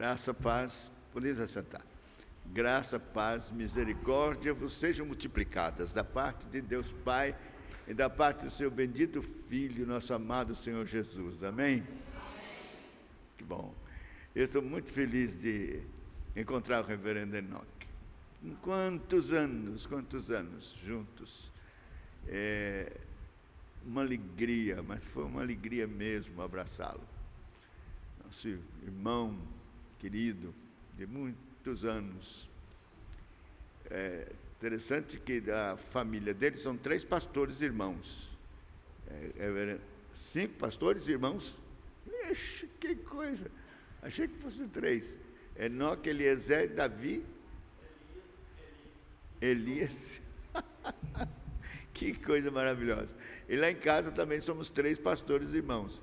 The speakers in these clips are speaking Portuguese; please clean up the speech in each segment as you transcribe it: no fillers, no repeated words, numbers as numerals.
Graça, paz, podeis assentar. Graça, paz, misericórdia vos sejam multiplicadas da parte de Deus Pai e da parte do seu bendito Filho, nosso amado Senhor Jesus. Amém? Que bom. Eu estou muito feliz de encontrar o reverendo Enoque. Quantos anos juntos. Uma alegria, mas foi uma alegria mesmo abraçá-lo. Nosso irmão querido, de muitos anos. Interessante que da família dele são 3 pastores irmãos. 5 pastores irmãos? Ixi, que coisa! Achei que fossem 3. Enoque, Eliezer, Davi, Elias. Que coisa maravilhosa. E lá em casa também somos 3 pastores irmãos.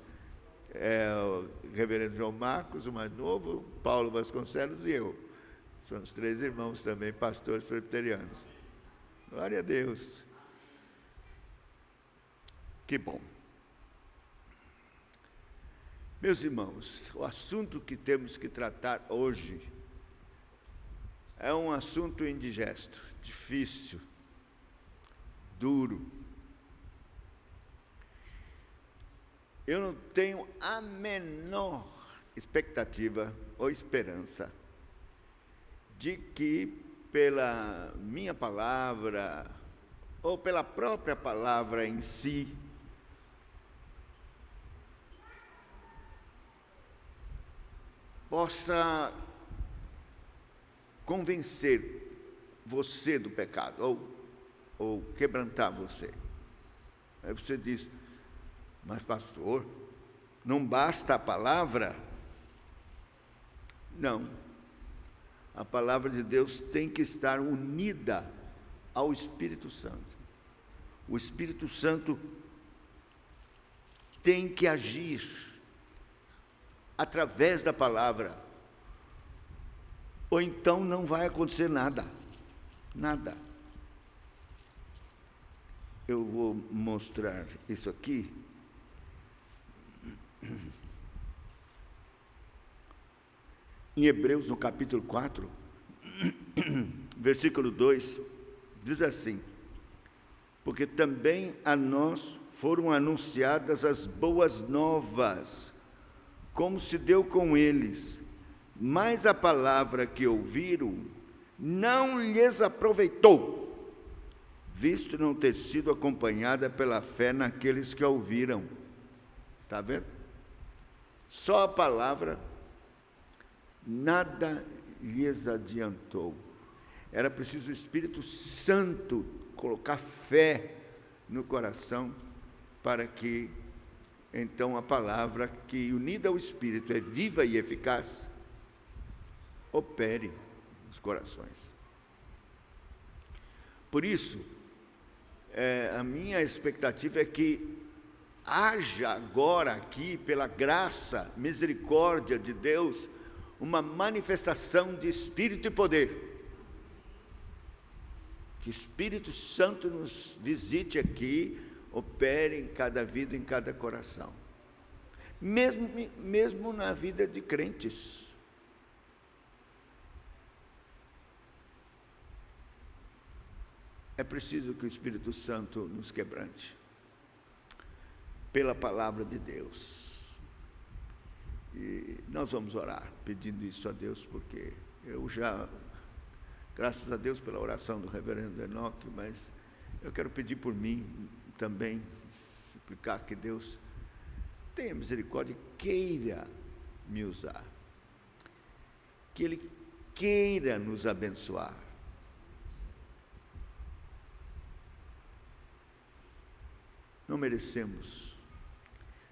O reverendo João Marcos, o mais novo, Paulo Vasconcelos e eu. Somos 3 irmãos também, pastores presbiterianos. Glória a Deus. Que bom. Meus irmãos, o assunto que temos que tratar hoje é um assunto indigesto, difícil, duro. Eu não tenho a menor expectativa ou esperança de que pela minha palavra ou pela própria palavra em si possa convencer você do pecado ou quebrantar você. Aí você diz: mas pastor, não basta a palavra? Não. A palavra de Deus tem que estar unida ao Espírito Santo. O Espírito Santo tem que agir através da palavra, ou então não vai acontecer nada. Nada. Eu vou mostrar isso aqui. Em Hebreus, no capítulo 4, versículo 2, diz assim: porque também a nós foram anunciadas as boas novas, como se deu com eles, mas a palavra que ouviram não lhes aproveitou, visto não ter sido acompanhada pela fé naqueles que a ouviram. Está vendo? Só a palavra nada lhes adiantou. Era preciso o Espírito Santo colocar fé no coração para que então a palavra, que unida ao Espírito é viva e eficaz, opere nos corações. Por isso, a minha expectativa é que haja agora aqui, pela graça, misericórdia de Deus, uma manifestação de Espírito e poder. Que o Espírito Santo nos visite aqui, opere em cada vida, em cada coração. Mesmo na vida de crentes. É preciso que o Espírito Santo nos quebrante pela palavra de Deus. E nós vamos orar pedindo isso a Deus, porque eu já, graças a Deus pela oração do reverendo Enoque, mas eu quero pedir por mim também, suplicar que Deus tenha misericórdia e queira me usar, que Ele queira nos abençoar. Não merecemos,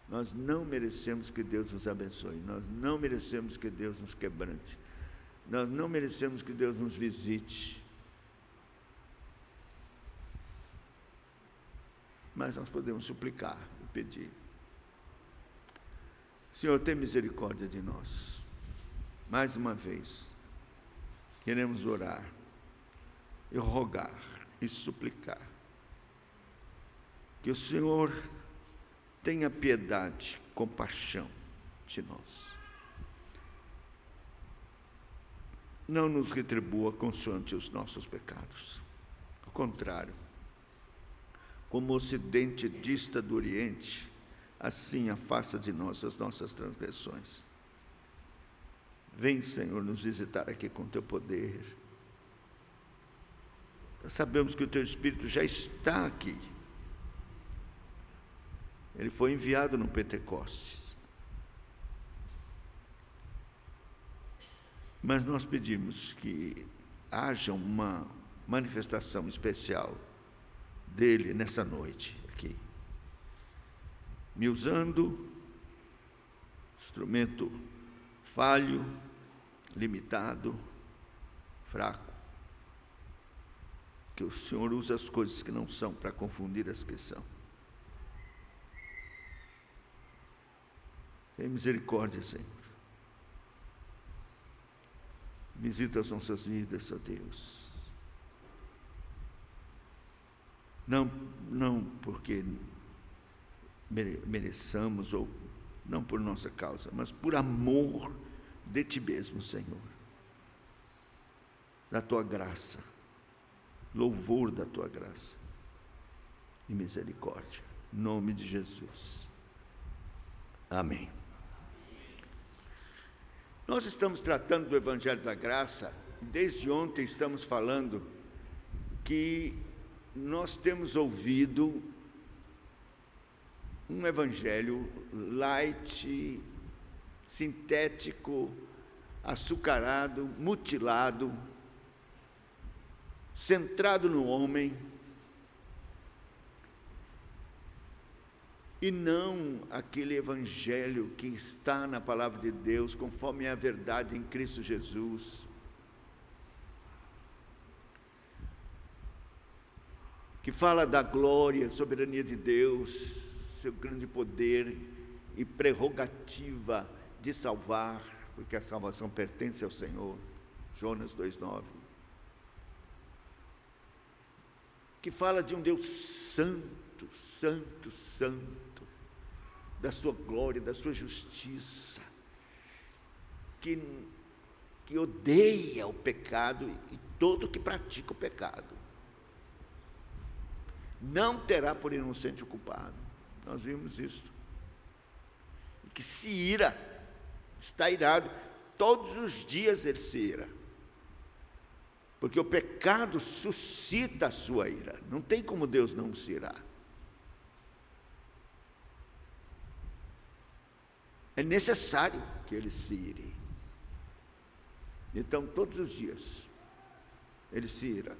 nós não merecemos que Deus nos abençoe, nós não merecemos que Deus nos quebrante, nós não merecemos que Deus nos visite, mas nós podemos suplicar e pedir. Senhor, tem misericórdia de nós. Mais uma vez, queremos orar e rogar e suplicar que o Senhor tenha piedade, compaixão de nós. não nos retribua consoante os nossos pecados. Ao contrário, como o Ocidente dista do Oriente, assim afasta de nós as nossas transgressões. Vem, Senhor, nos visitar aqui com Teu poder. Nós sabemos que o Teu Espírito já está aqui. Ele foi enviado no Pentecostes. Mas nós pedimos que haja uma manifestação especial dele nessa noite aqui, me usando, instrumento falho, limitado, fraco, que o Senhor usa as coisas que não são para confundir as que são. Tem misericórdia, Senhor. Visita as nossas vidas, ó Deus. Não porque mereçamos, ou não por nossa causa, mas por amor de Ti mesmo, Senhor. Da Tua graça, louvor da Tua graça e misericórdia. Em nome de Jesus. Amém. Nós estamos tratando do Evangelho da Graça, desde ontem estamos falando que nós temos ouvido um Evangelho light, sintético, açucarado, mutilado, centrado no homem, e não aquele Evangelho que está na Palavra de Deus, conforme é a verdade em Cristo Jesus. Que fala da glória, soberania de Deus, seu grande poder e prerrogativa de salvar, porque a salvação pertence ao Senhor. Jonas 2,9. Que fala de um Deus santo, santo, santo, da sua glória, da sua justiça, que odeia o pecado e todo que pratica o pecado. Não terá por inocente o culpado. Nós vimos isso. E que se ira, está irado, todos os dias ele se ira. Porque o pecado suscita a sua ira. Não tem como Deus não se irar. É necessário que ele se ire. Então, todos os dias, ele se ira.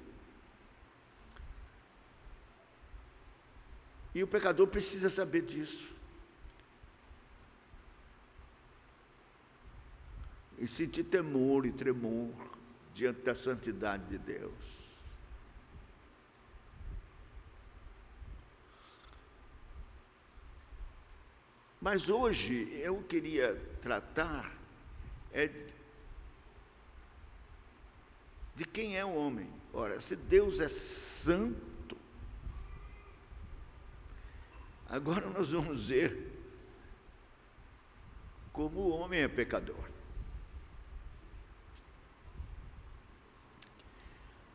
E o pecador precisa saber disso. E sentir temor e tremor diante da santidade de Deus. Mas hoje eu queria tratar de quem é o homem. Ora, se Deus é santo, agora nós vamos ver como o homem é pecador.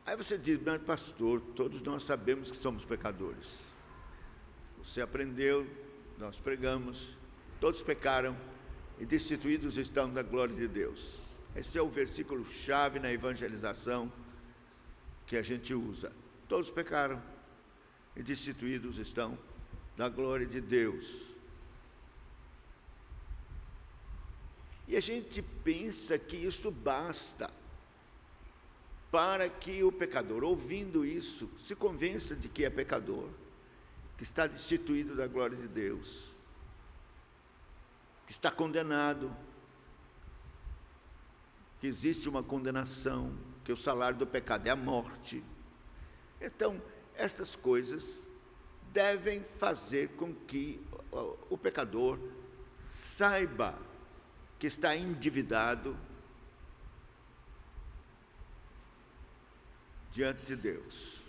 Aí você diz, mas pastor, todos nós sabemos que somos pecadores. Você aprendeu, nós pregamos, todos pecaram e destituídos estão da glória de Deus. Esse é o versículo-chave na evangelização que a gente usa. Todos pecaram e destituídos estão da glória de Deus. E a gente pensa que isso basta para que o pecador, ouvindo isso, se convença de que é pecador, que está destituído da glória de Deus, que está condenado, que existe uma condenação, que o salário do pecado é a morte. Então, estas coisas devem fazer com que o pecador saiba que está endividado diante de Deus.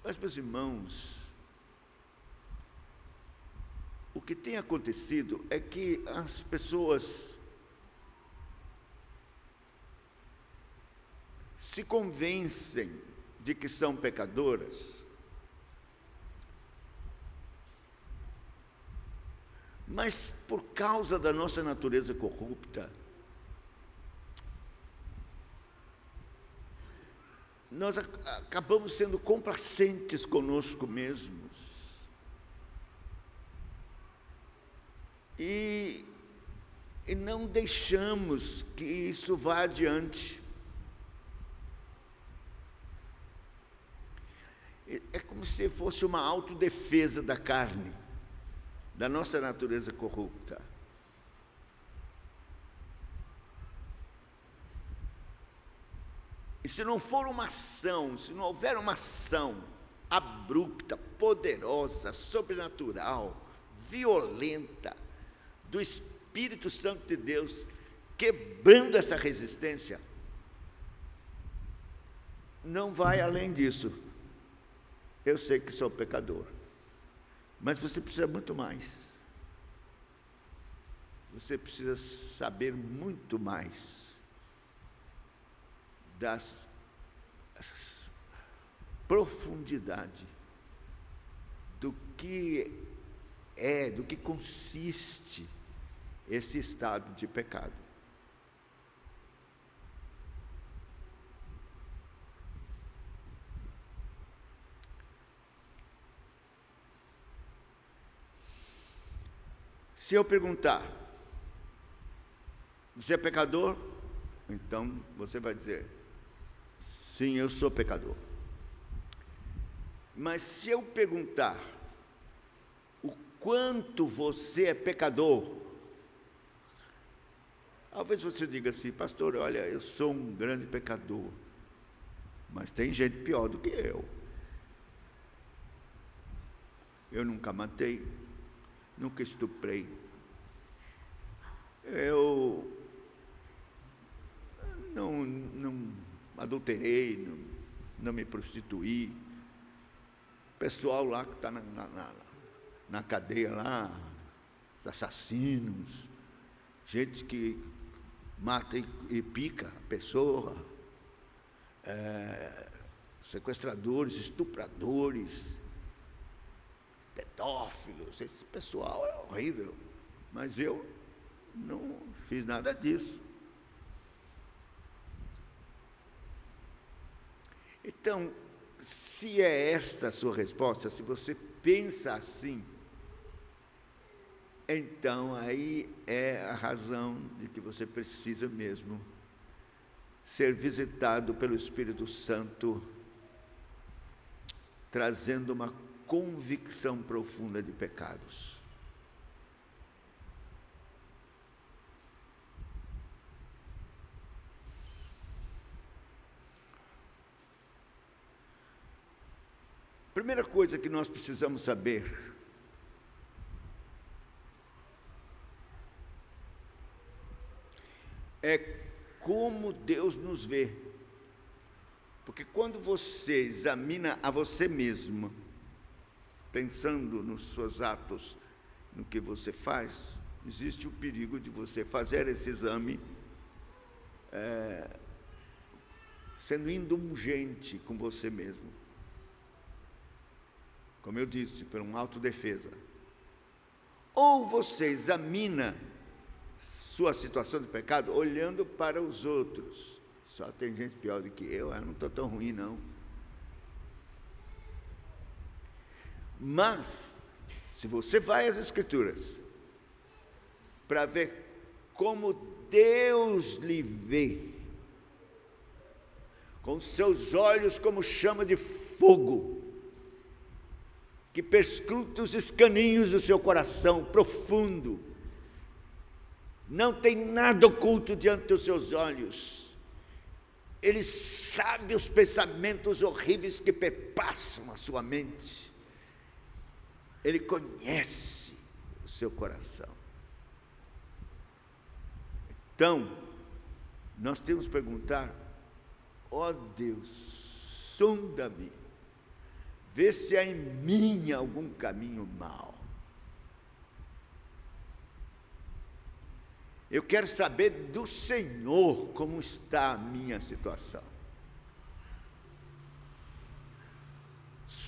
Mas, meus irmãos, o que tem acontecido é que as pessoas se convencem de que são pecadoras, mas por causa da nossa natureza corrupta, nós acabamos sendo complacentes conosco mesmos. E não deixamos que isso vá adiante. É como se fosse uma autodefesa da carne, da nossa natureza corrupta. E se não for uma ação, se não houver uma ação abrupta, poderosa, sobrenatural, violenta, do Espírito Santo de Deus, quebrando essa resistência, não vai além disso. Eu sei que sou pecador, mas você precisa muito mais. Você precisa saber muito mais das profundidade do que consiste esse estado de pecado. Se eu perguntar, você é pecador? Então você vai dizer, sim, eu sou pecador. Mas se eu perguntar, o quanto você é pecador, talvez você diga assim, pastor, olha, eu sou um grande pecador, mas tem gente pior do que eu. Eu nunca matei, nunca estuprei, eu não adulterei, não me prostituí. O pessoal lá que está na cadeia lá, os assassinos, gente que mata e pica a pessoa, sequestradores, estupradores, pedófilos, esse pessoal é horrível, mas eu não fiz nada disso. Então, se é esta a sua resposta, se você pensa assim, então aí é a razão de que você precisa mesmo ser visitado pelo Espírito Santo, trazendo uma convicção profunda de pecados. Primeira coisa que nós precisamos saber é como Deus nos vê. Porque quando você examina a você mesmo, pensando nos seus atos, no que você faz, existe o perigo de você fazer esse exame sendo indulgente com você mesmo. Como eu disse, por uma autodefesa. Ou você examina sua situação de pecado olhando para os outros. Só tem gente pior do que eu não estou tão ruim, não. Mas, se você vai às Escrituras para ver como Deus lhe vê, com seus olhos como chama de fogo, que perscruta os escaninhos do seu coração profundo, não tem nada oculto diante dos seus olhos. Ele sabe os pensamentos horríveis que perpassam a sua mente. Ele conhece o seu coração. Então, nós temos que perguntar, ó Deus, sonda-me, vê se há em mim algum caminho mau. Eu quero saber do Senhor como está a minha situação.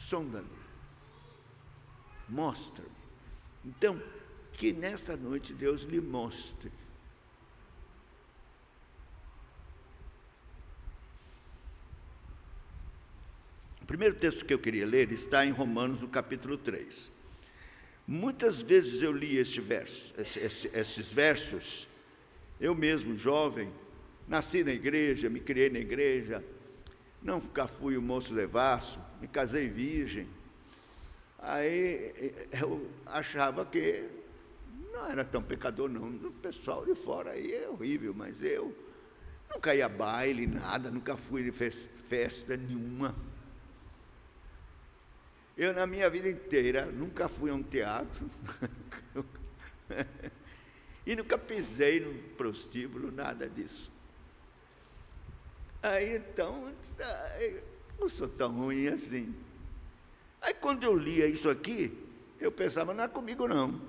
sonda-me, mostra-me. Então, que nesta noite Deus lhe mostre. O primeiro texto que eu queria ler está em Romanos, no capítulo 3. Muitas vezes eu li esses versos, eu mesmo, jovem, nasci na igreja, me criei na igreja, nunca fui um moço devasso, me casei virgem. Aí eu achava que não era tão pecador, não. O pessoal de fora aí é horrível, mas eu nunca ia a baile, nada, nunca fui de festa nenhuma. Eu, na minha vida inteira, nunca fui a um teatro e nunca pisei no prostíbulo, nada disso. Aí, então, eu não sou tão ruim assim. Aí, quando eu lia isso aqui, eu pensava, não é comigo, não.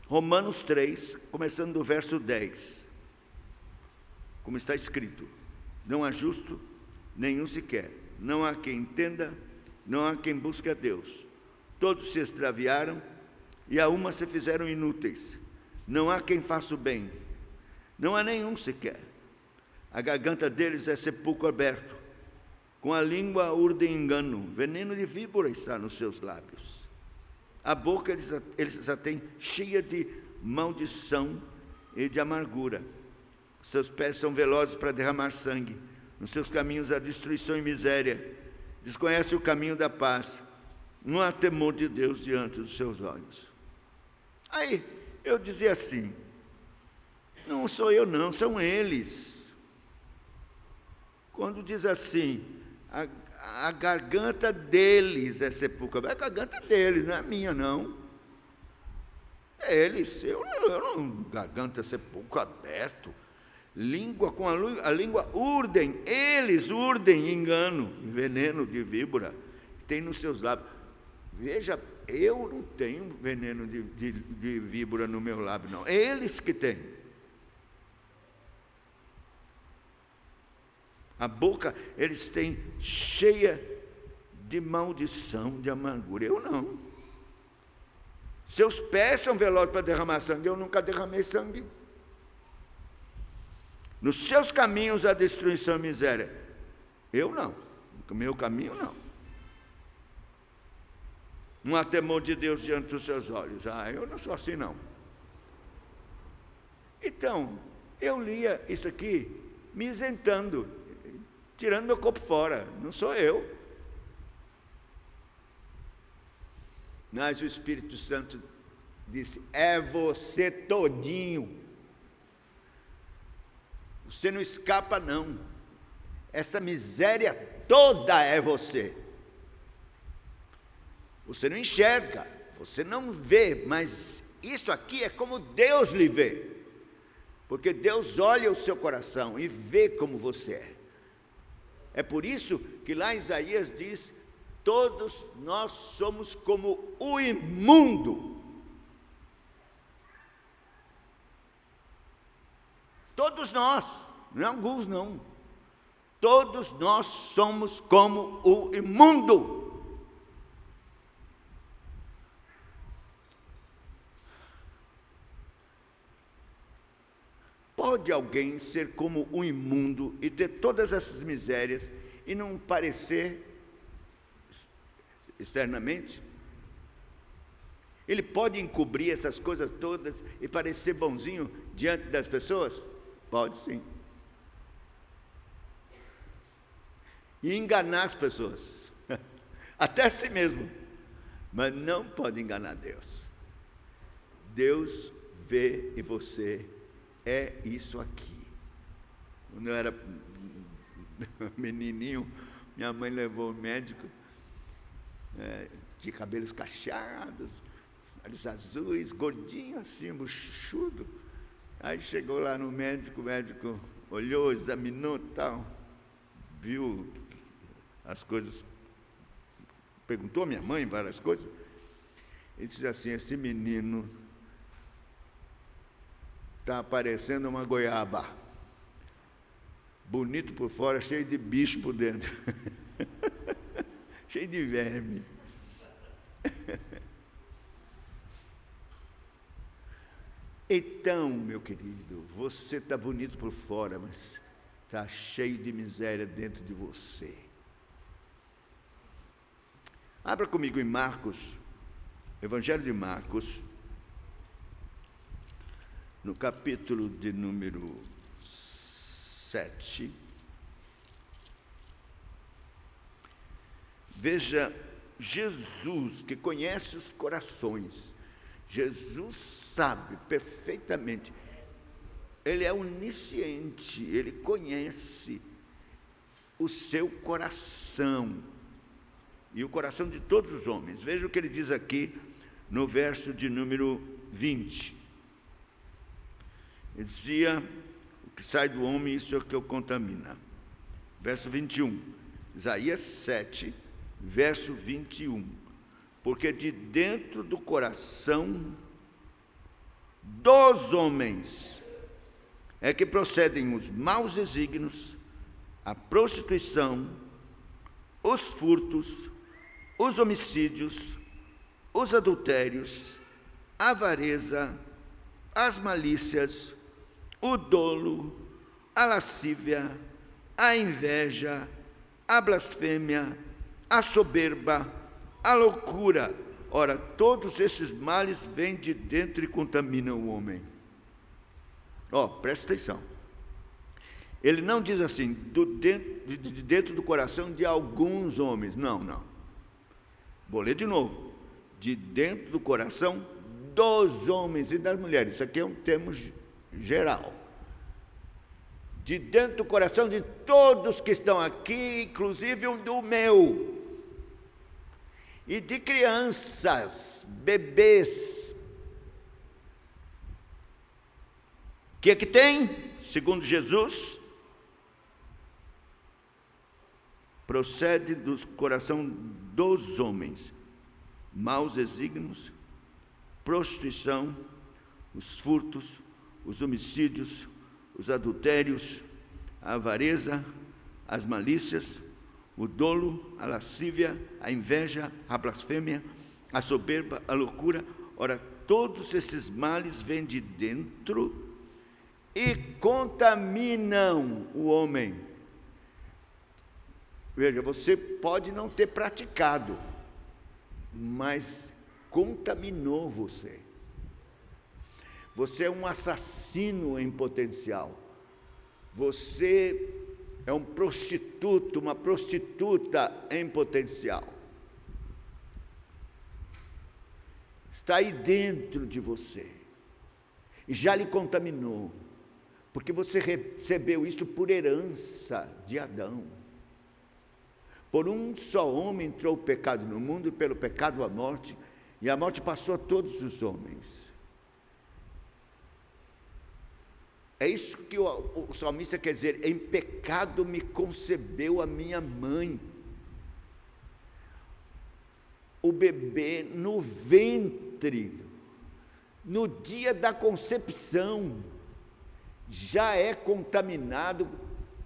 Romanos 3, começando do verso 10, como está escrito: não há justo nenhum sequer, não há quem entenda, não há quem busque a Deus. Todos se extraviaram e a uma se fizeram inúteis. Não há quem faça o bem, não há nenhum sequer. A garganta deles é sepulcro aberto, com a língua urdem engano, veneno de víbora está nos seus lábios. A boca eles a têm cheia de maldição e de amargura. Seus pés são velozes para derramar sangue, nos seus caminhos há destruição e miséria. Desconhece o caminho da paz, não há temor de Deus diante dos seus olhos. Aí eu dizia assim, não sou eu não, são eles. Quando diz assim, a garganta deles é sepulcro, é a garganta deles, não é a minha não. É eles, eu não, garganta sepulcro aberto. Língua com a língua urdem, eles urdem engano, veneno de víbora, tem nos seus lábios. Veja, eu não tenho veneno de víbora no meu lábio, não. Eles que têm. A boca eles têm cheia de maldição, de amargura. Eu não. Seus pés são velozes para derramar sangue, eu nunca derramei sangue. Nos seus caminhos há destruição e miséria. Eu não. No meu caminho, não. Não há temor de Deus diante dos seus olhos. Eu não sou assim, não. Então, eu lia isso aqui, me isentando, tirando meu corpo fora. Não sou eu. Mas o Espírito Santo disse, é você todinho. Você não escapa, não. Essa miséria toda é você. Você não enxerga, você não vê, mas isso aqui é como Deus lhe vê. Porque Deus olha o seu coração e vê como você é. É por isso que lá em Isaías diz, todos nós somos como o imundo. Todos nós, não é alguns não. Todos nós somos como o imundo. Pode alguém ser como um imundo e ter todas essas misérias e não parecer externamente? Ele pode encobrir essas coisas todas e parecer bonzinho diante das pessoas? Pode sim. E enganar as pessoas, até a si mesmo, mas não pode enganar Deus. Deus vê e você é isso aqui. Quando eu era menininho, minha mãe levou ao médico, de cabelos cacheados, olhos azuis, gordinho assim, bochudo. Aí chegou lá no médico, o médico olhou, examinou e tal, viu as coisas, perguntou à minha mãe várias coisas, e disse assim, esse menino está parecendo uma goiaba, bonito por fora, cheio de bicho por dentro. cheio de verme. Então, meu querido, você está bonito por fora, mas está cheio de miséria dentro de você. Abra comigo em Marcos, Evangelho de Marcos, no capítulo de número 7. Veja, Jesus, que conhece os corações, Jesus sabe perfeitamente, ele é onisciente, ele conhece o seu coração e o coração de todos os homens. Veja o que ele diz aqui no verso de número 20. Ele dizia: o que sai do homem, isso é o que o contamina. Verso 21, Isaías 7, verso 21. Porque de dentro do coração dos homens é que procedem os maus desígnios, a prostituição, os furtos, os homicídios, os adultérios, a avareza, as malícias, o dolo, a lascívia, a inveja, a blasfêmia, a soberba, a loucura. Ora, todos esses males vêm de dentro e contaminam o homem. Presta atenção. Ele não diz assim, de dentro do coração de alguns homens. Não. Vou ler de novo. De dentro do coração dos homens e das mulheres. Isso aqui é um termo geral. De dentro do coração de todos que estão aqui, inclusive o do meu. E de crianças, bebês. O que é que tem? Segundo Jesus, procede do coração dos homens maus desígnios, prostituição, os furtos, os homicídios, os adultérios, a avareza, as malícias, o dolo, a lascívia, a inveja, a blasfêmia, a soberba, a loucura. Ora, todos esses males vêm de dentro e contaminam o homem. Veja, você pode não ter praticado, mas contaminou você. Você é um assassino em potencial. Você é um prostituto, uma prostituta em potencial. Está aí dentro de você. E já lhe contaminou. Porque você recebeu isso por herança de Adão. Por um só homem entrou o pecado no mundo, e pelo pecado a morte, e a morte passou a todos os homens. É isso que o salmista quer dizer: em pecado me concebeu a minha mãe. O bebê no ventre, no dia da concepção, já é contaminado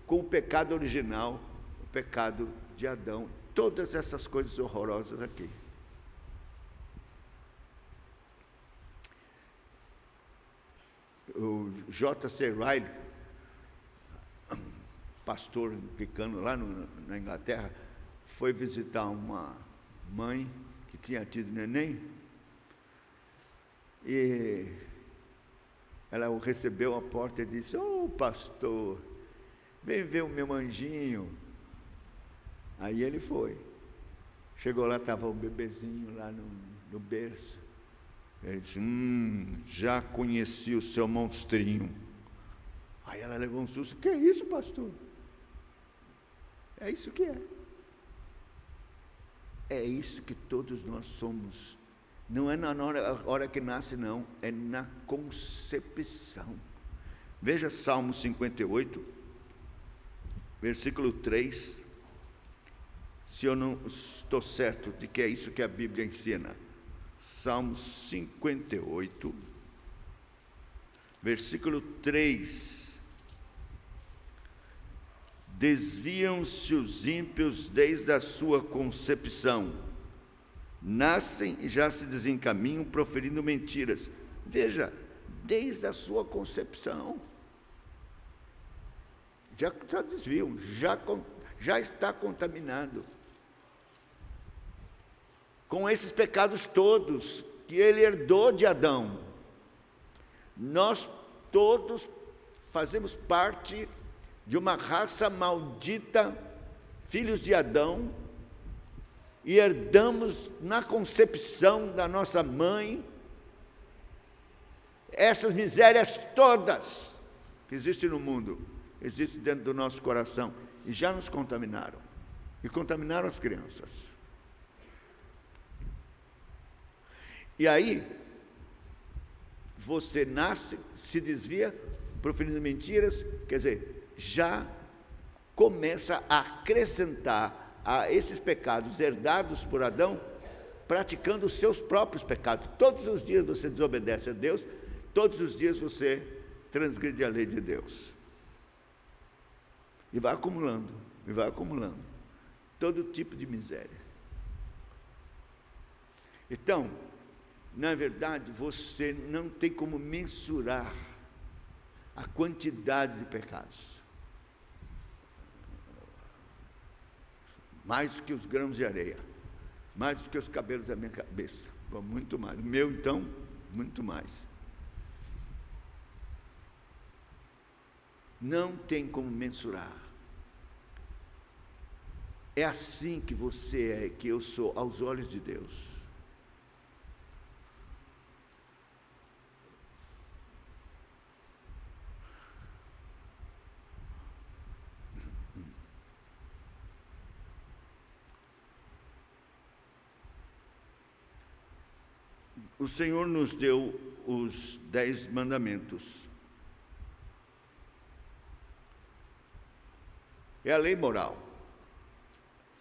com o pecado original, o pecado de Adão. Todas essas coisas horrorosas aqui. O J.C. Ryle, pastor anglicano lá na Inglaterra, foi visitar uma mãe que tinha tido neném, e ela o recebeu à porta e disse: pastor, vem ver o meu anjinho. Aí ele foi. Chegou lá, estava o bebezinho lá no berço. Ele disse: já conheci o seu monstrinho. Aí ela levou um susto: que é isso, pastor? É isso que é. É isso que todos nós somos. Não é na hora que nasce, não. É na concepção. Veja Salmo 58, versículo 3. Se eu não estou certo de que é isso que a Bíblia ensina. Salmo 58, versículo 3. Desviam-se os ímpios desde a sua concepção. Nascem e já se desencaminham proferindo mentiras. Veja, desde a sua concepção. Já desviam, já está contaminado com esses pecados todos que ele herdou de Adão. Nós todos fazemos parte de uma raça maldita, filhos de Adão, e herdamos na concepção da nossa mãe essas misérias todas que existem no mundo, existem dentro do nosso coração, e já nos contaminaram, e contaminaram as crianças. E aí, você nasce, se desvia, proferindo mentiras, quer dizer, já começa a acrescentar a esses pecados herdados por Adão, praticando os seus próprios pecados. Todos os dias você desobedece a Deus, todos os dias você transgride a lei de Deus. E vai acumulando, todo tipo de miséria. Então, na verdade, você não tem como mensurar a quantidade de pecados. Mais do que os grãos de areia, mais do que os cabelos da minha cabeça, muito mais. O meu, então, muito mais. Não tem como mensurar. É assim que você é, que eu sou, aos olhos de Deus. O Senhor nos deu os 10 mandamentos. É a lei moral.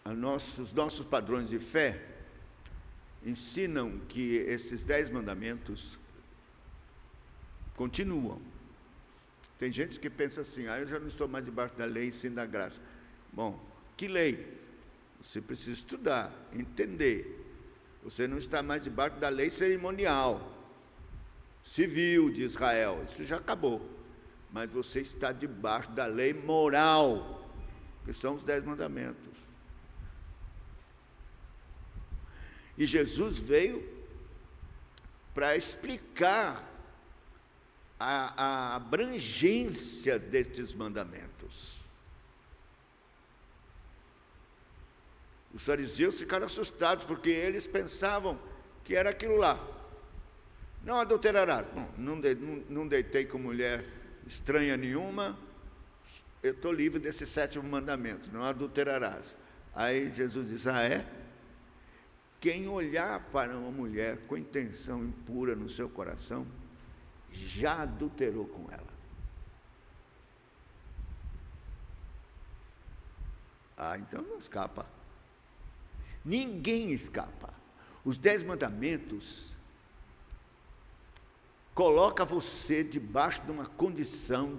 Os nossos padrões de fé ensinam que esses 10 mandamentos continuam. Tem gente que pensa assim, eu já não estou mais debaixo da lei, sim da graça. Bom, que lei? Você precisa estudar, entender. Você não está mais debaixo da lei cerimonial, civil de Israel, isso já acabou. Mas você está debaixo da lei moral, que são os 10 mandamentos. E Jesus veio para explicar a abrangência destes mandamentos. Os fariseus ficaram assustados, porque eles pensavam que era aquilo lá. Não adulterarás. Bom, não deitei com mulher estranha nenhuma, eu estou livre desse 7º mandamento, não adulterarás. Aí Jesus diz, é? Quem olhar para uma mulher com intenção impura no seu coração, já adulterou com ela. Então não escapa. Ninguém escapa. Os 10 mandamentos colocam você debaixo de uma condição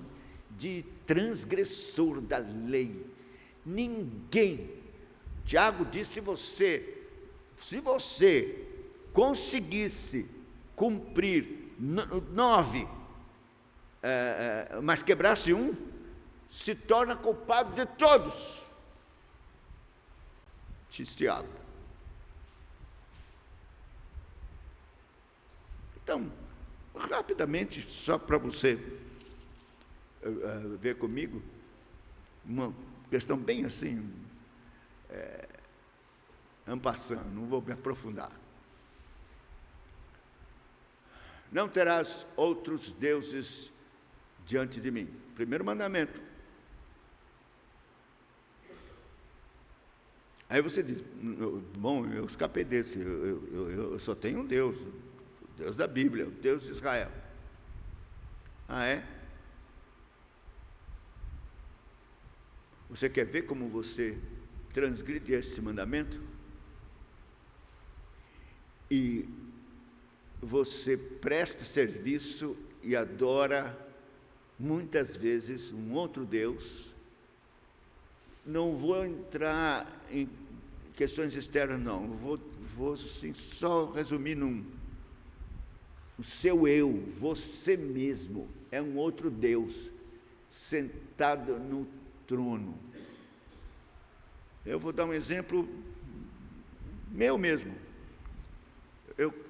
de transgressor da lei. Ninguém. Tiago disse, se você conseguisse cumprir 9, mas quebrasse um, se torna culpado de todos. Diz Tiago. Então, rapidamente, só para você ver comigo, uma questão bem assim, en passant, não vou me aprofundar. Não terás outros deuses diante de mim. Primeiro mandamento. Aí você diz, bom, eu escapei desse, eu só tenho um Deus, o Deus da Bíblia, o Deus de Israel. É? Você quer ver como você transgride esse mandamento? E você presta serviço e adora, muitas vezes, um outro Deus, não vou entrar em questões externas, não. Vou sim, só resumir o seu eu, você mesmo, é um outro Deus, sentado no trono. Eu vou dar um exemplo meu mesmo.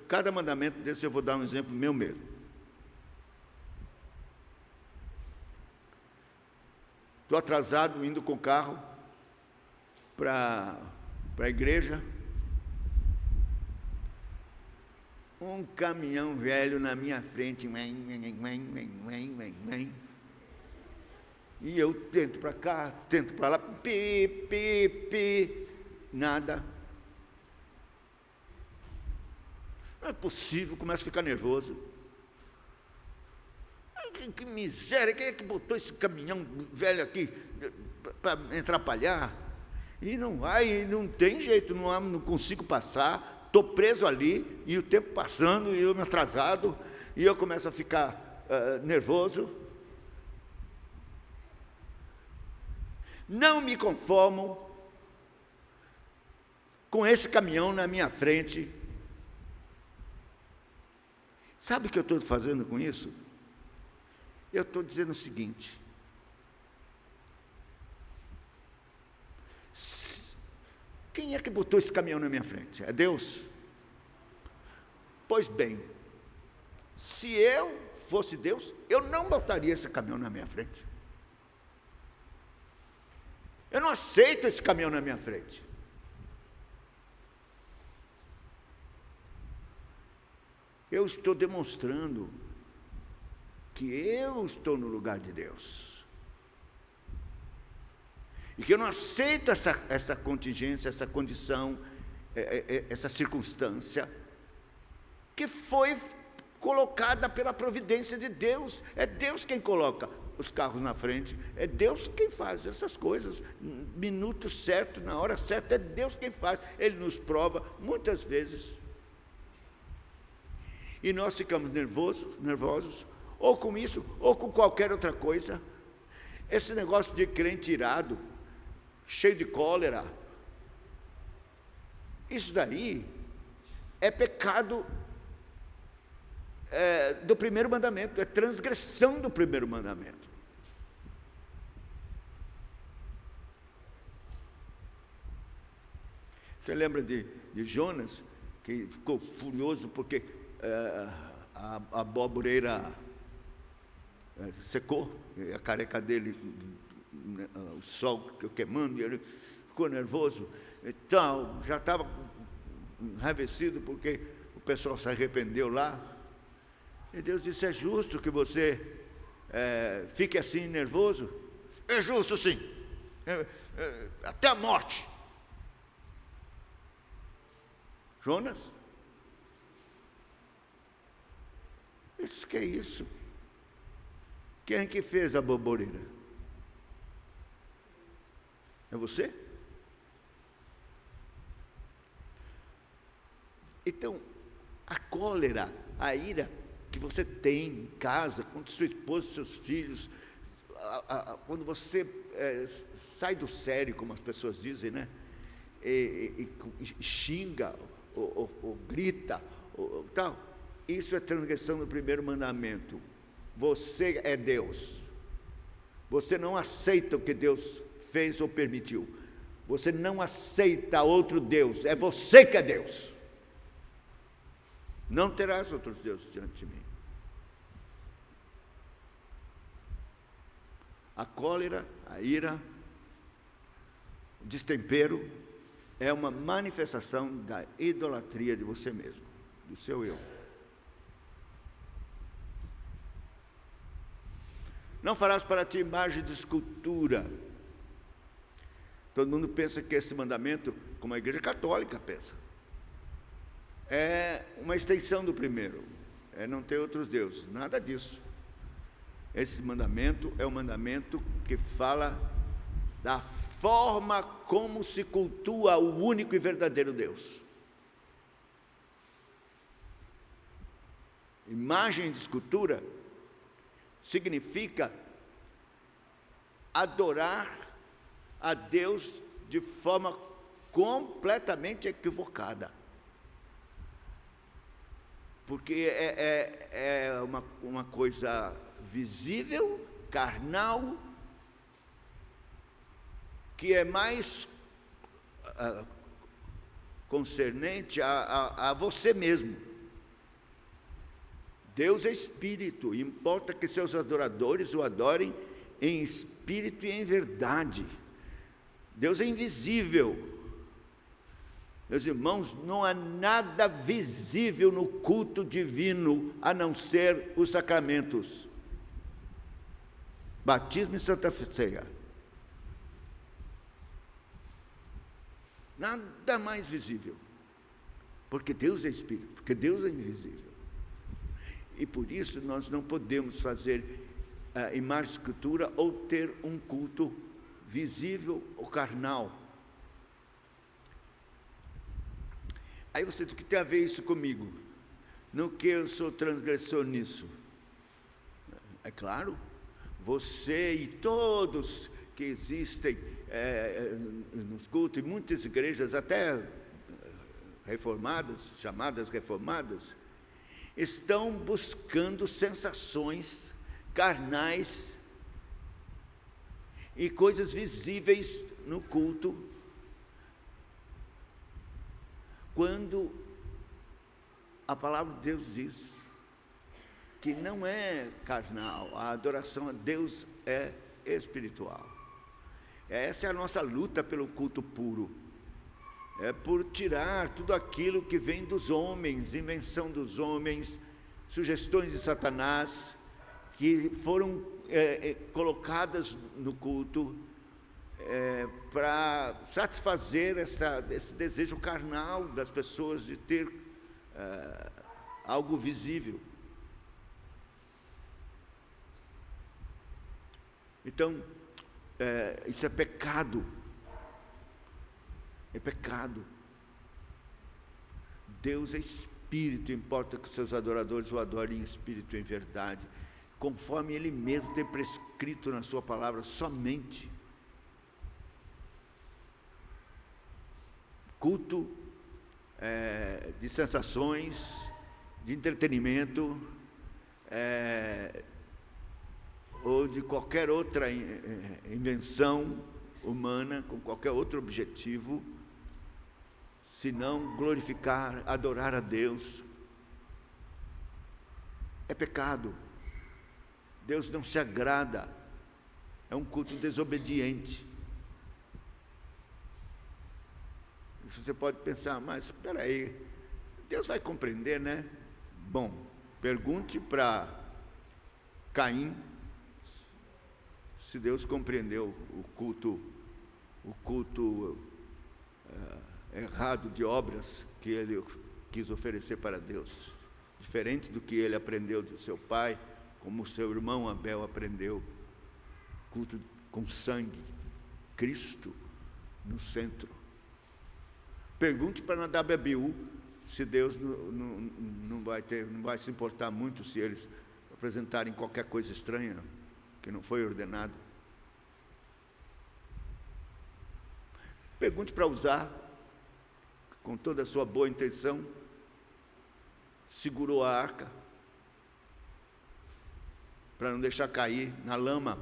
Cada mandamento desse eu vou dar um exemplo meu mesmo. Estou atrasado, indo com o carro para a igreja. Um caminhão velho na minha frente. E eu tento para cá, tento para lá. Nada. Não é possível, começo a ficar nervoso. Que miséria, quem é que botou esse caminhão velho aqui para me atrapalhar? E não vai, não tem jeito, não consigo passar. Estou preso ali, e o tempo passando, e eu me atrasado, e eu começo a ficar nervoso. Não me conformo com esse caminhão na minha frente. Sabe o que eu estou fazendo com isso? Eu estou dizendo o seguinte: quem é que botou esse caminhão na minha frente? É Deus? Pois bem, se eu fosse Deus, eu não botaria esse caminhão na minha frente. Eu não aceito esse caminhão na minha frente. Eu estou demonstrando que eu estou no lugar de Deus. E que eu não aceito essa contingência, essa condição, essa circunstância, que foi colocada pela providência de Deus. É Deus quem coloca os carros na frente, é Deus quem faz essas coisas, minuto certo, na hora certa, é Deus quem faz. Ele nos prova muitas vezes. E nós ficamos nervosos, ou com isso, ou com qualquer outra coisa. Esse negócio de crente irado, cheio de cólera, isso daí é pecado do primeiro mandamento, é transgressão do primeiro mandamento. Você lembra de Jonas, que ficou furioso porque a abóboreira secou, a careca dele, o sol queimando, e ele ficou nervoso e tal, já estava enraivecido porque o pessoal se arrependeu lá. E Deus disse: é justo que você fique assim nervoso? É justo, sim, até a morte. Jonas? Isso que é isso? Quem é que fez a abóbora? É você? Então, a cólera, a ira que você tem em casa, contra sua esposa, seus filhos, quando você sai do sério, como as pessoas dizem, né? E xinga, ou grita, ou tal, isso é transgressão do primeiro mandamento. Você é Deus. Você não aceita o que Deus fez ou permitiu. Você não aceita outro Deus. É você que é Deus. Não terás outros deuses diante de mim. A cólera, a ira, o destempero é uma manifestação da idolatria de você mesmo, do seu eu. Não farás para ti imagem de escultura. Todo mundo pensa que esse mandamento, como a Igreja Católica pensa, é uma extensão do primeiro, é não ter outros deuses. Nada disso. Esse mandamento é um mandamento que fala da forma como se cultua o único e verdadeiro Deus. Imagem de escultura significa adorar a Deus de forma completamente equivocada. Porque é uma coisa visível, carnal, que é mais concernente a você mesmo. Deus é espírito, e importa que seus adoradores o adorem em espírito e em verdade. Deus é invisível. Meus irmãos, não há nada visível no culto divino a não ser os sacramentos: batismo e Santa Ceia. Nada mais visível, porque Deus é espírito, porque Deus é invisível. E por isso nós não podemos fazer imagem de escultura ou ter um culto visível ou carnal. Aí você diz: o que tem a ver isso comigo? Não que eu sou transgressor nisso. É claro, você e todos que existem nos cultos, e muitas igrejas até reformadas, chamadas reformadas, estão buscando sensações carnais e coisas visíveis no culto, quando a palavra de Deus diz que não é carnal, a adoração a Deus é espiritual. Essa é a nossa luta pelo culto puro, é por tirar tudo aquilo que vem dos homens, invenção dos homens, sugestões de Satanás, que foram colocadas no culto para satisfazer esse desejo carnal das pessoas de ter algo visível. Então, isso é pecado. É pecado. Deus é espírito, importa que os seus adoradores o adorem em espírito e em verdade, conforme Ele mesmo tem prescrito na sua palavra somente. Culto de sensações, de entretenimento, ou de qualquer outra invenção humana, com qualquer outro objetivo, senão glorificar, adorar a Deus, é pecado. Deus não se agrada, é um culto desobediente. Você pode pensar: mas espera aí, Deus vai compreender, né? Bom, pergunte para Caim se Deus compreendeu o culto errado de obras que ele quis oferecer para Deus, diferente do que ele aprendeu do seu pai, como o seu irmão Abel aprendeu, culto com sangue, Cristo no centro. Pergunte para Nadab e Abiú se Deus não vai se importar muito se eles apresentarem qualquer coisa estranha que não foi ordenado. Pergunte para Uzá, com toda a sua boa intenção, segurou a arca para não deixar cair na lama.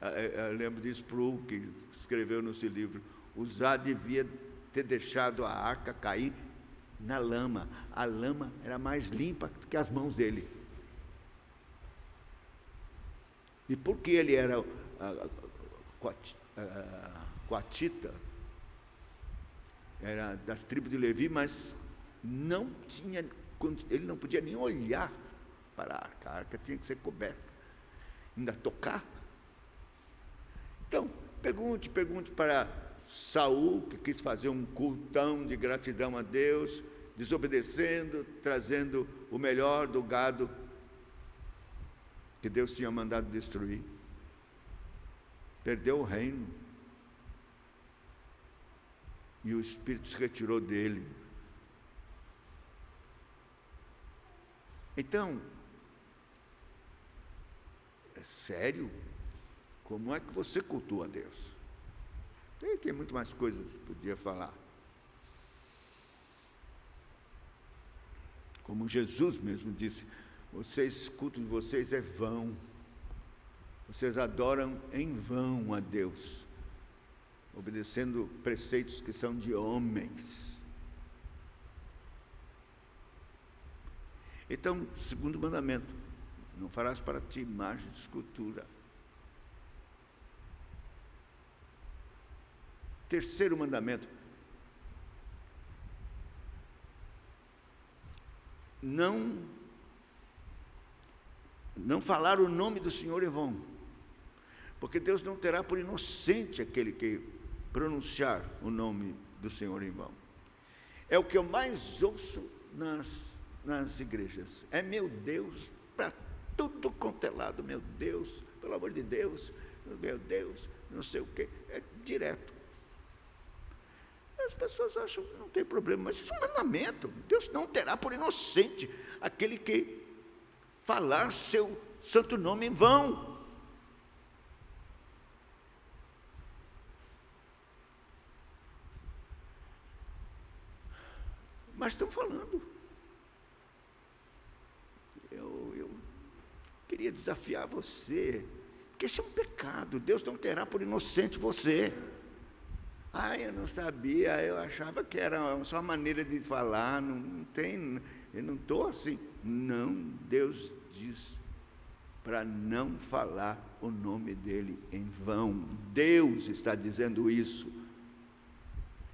Eu lembro de Sproul, que escreveu no seu livro: Uzá devia ter deixado a arca cair na lama. A lama era mais limpa do que as mãos dele. E porque ele era coatita, era das tribos de Levi, mas ele não podia nem olhar para a arca tinha que ser coberta, ainda tocar. Então, pergunte para Saul, que quis fazer um cultão de gratidão a Deus, desobedecendo, trazendo o melhor do gado que Deus tinha mandado destruir. Perdeu o reino. E o Espírito se retirou dele. Então, é sério? Como é que você cultua a Deus? Tem muito mais coisas que podia falar. Como Jesus mesmo disse, o culto de vocês é vão. Vocês adoram em vão a Deus, obedecendo preceitos que são de homens. Então, segundo mandamento, não farás para ti imagem de escultura. Terceiro mandamento, não falar o nome do Senhor em vão, porque Deus não terá por inocente aquele que pronunciar o nome do Senhor em vão. É o que eu mais ouço nas igrejas. É meu Deus, para tudo quanto é lado, meu Deus, pelo amor de Deus, meu Deus, não sei o quê, é direto. As pessoas acham que não tem problema, mas isso é um mandamento. Deus não terá por inocente aquele que falar seu santo nome em vão. Mas estão falando. Eu queria desafiar você, porque isso é um pecado. Deus não terá por inocente você. Eu não sabia, eu achava que era só uma maneira de falar, não tem, eu não estou assim. Não, Deus diz para não falar o nome dele em vão. Deus está dizendo isso.